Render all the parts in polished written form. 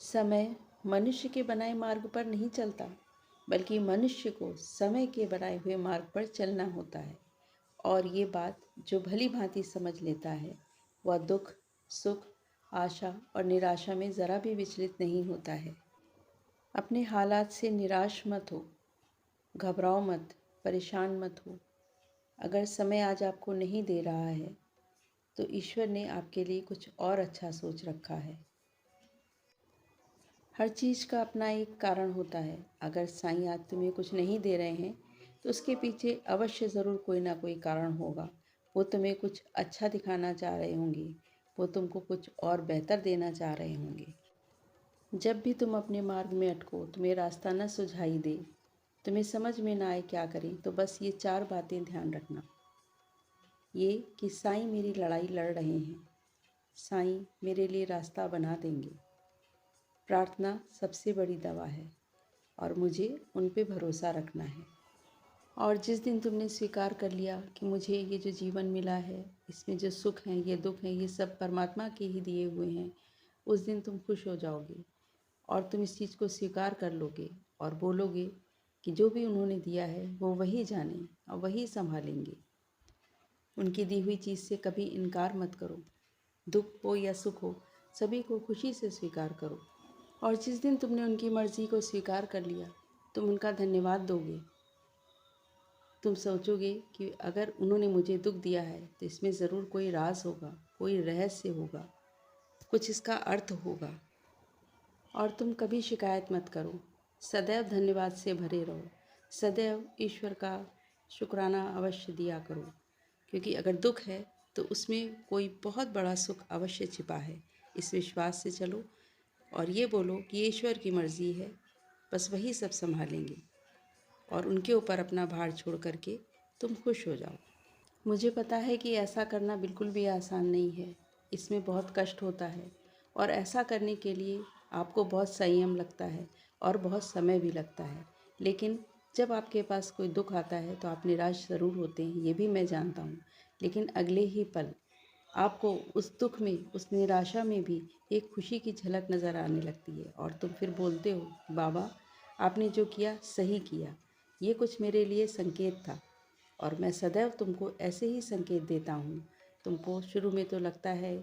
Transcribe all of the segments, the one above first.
समय मनुष्य के बनाए मार्ग पर नहीं चलता, बल्कि मनुष्य को समय के बनाए हुए मार्ग पर चलना होता है। और ये बात जो भली भांति समझ लेता है, वह दुख, सुख, आशा और निराशा में ज़रा भी विचलित नहीं होता है। अपने हालात से निराश मत हो, घबराओ मत, परेशान मत हो। अगर समय आज आपको नहीं दे रहा है, तो ईश्वर ने आपके लिए कुछ और अच्छा सोच रखा है। हर चीज़ का अपना एक कारण होता है। अगर साईं आज तुम्हें कुछ नहीं दे रहे हैं, तो उसके पीछे अवश्य ज़रूर कोई ना कोई कारण होगा। वो तुम्हें कुछ अच्छा दिखाना चाह रहे होंगे, वो तुमको कुछ और बेहतर देना चाह रहे होंगे। जब भी तुम अपने मार्ग में अटको, तुम्हें रास्ता न सुझाई दे, तुम्हें समझ में ना आए क्या करें, तो बस ये 4 बातें ध्यान रखना। ये कि साईं मेरी लड़ाई लड़ रहे हैं, साईं मेरे लिए रास्ता बना देंगे। प्रार्थना सबसे बड़ी दवा है और मुझे उन पे भरोसा रखना है। और जिस दिन तुमने स्वीकार कर लिया कि मुझे ये जो जीवन मिला है, इसमें जो सुख हैं, ये दुख हैं, ये सब परमात्मा के ही दिए हुए हैं, उस दिन तुम खुश हो जाओगे और तुम इस चीज़ को स्वीकार कर लोगे और बोलोगे कि जो भी उन्होंने दिया है वो वही जाने और वही संभालेंगे। उनकी दी हुई चीज़ से कभी इनकार मत करो। दुख हो या सुख हो, सभी को खुशी से स्वीकार करो। और जिस दिन तुमने उनकी मर्ज़ी को स्वीकार कर लिया, तुम उनका धन्यवाद दोगे। तुम सोचोगे कि अगर उन्होंने मुझे दुख दिया है, तो इसमें ज़रूर कोई राज होगा, कोई रहस्य होगा, कुछ इसका अर्थ होगा। और तुम कभी शिकायत मत करो, सदैव धन्यवाद से भरे रहो, सदैव ईश्वर का शुक्राना अवश्य दिया करो। क्योंकि अगर दुख है, तो उसमें कोई बहुत बड़ा सुख अवश्य छिपा है। इस विश्वास से चलो और ये बोलो कि ईश्वर की मर्ज़ी है, बस वही सब संभालेंगे। और उनके ऊपर अपना भार छोड़ करके तुम खुश हो जाओ। मुझे पता है कि ऐसा करना बिल्कुल भी आसान नहीं है, इसमें बहुत कष्ट होता है और ऐसा करने के लिए आपको बहुत संयम लगता है और बहुत समय भी लगता है। लेकिन जब आपके पास कोई दुख आता है तो आप निराश ज़रूर होते हैं, ये भी मैं जानता हूँ। लेकिन अगले ही पल आपको उस दुख में, उस निराशा में भी एक खुशी की झलक नज़र आने लगती है और तुम फिर बोलते हो, बाबा आपने जो किया सही किया, ये कुछ मेरे लिए संकेत था। और मैं सदैव तुमको ऐसे ही संकेत देता हूँ। तुमको शुरू में तो लगता है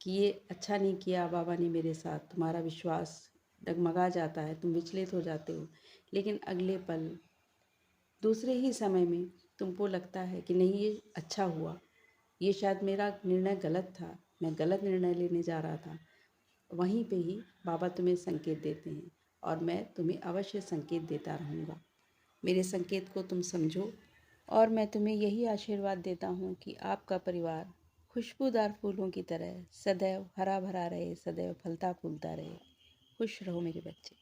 कि ये अच्छा नहीं किया बाबा ने मेरे साथ, तुम्हारा विश्वास डगमगा जाता है, तुम विचलित हो जाते हो। लेकिन अगले पल, दूसरे ही समय में तुमको लगता है कि नहीं, ये अच्छा हुआ, ये शायद मेरा निर्णय गलत था, मैं गलत निर्णय लेने जा रहा था। वहीं पे ही बाबा तुम्हें संकेत देते हैं और मैं तुम्हें अवश्य संकेत देता रहूँगा। मेरे संकेत को तुम समझो और मैं तुम्हें यही आशीर्वाद देता हूँ कि आपका परिवार खुशबूदार फूलों की तरह सदैव हरा भरा रहे, सदैव फलता फूलता रहे। खुश रहो मेरे बच्चे।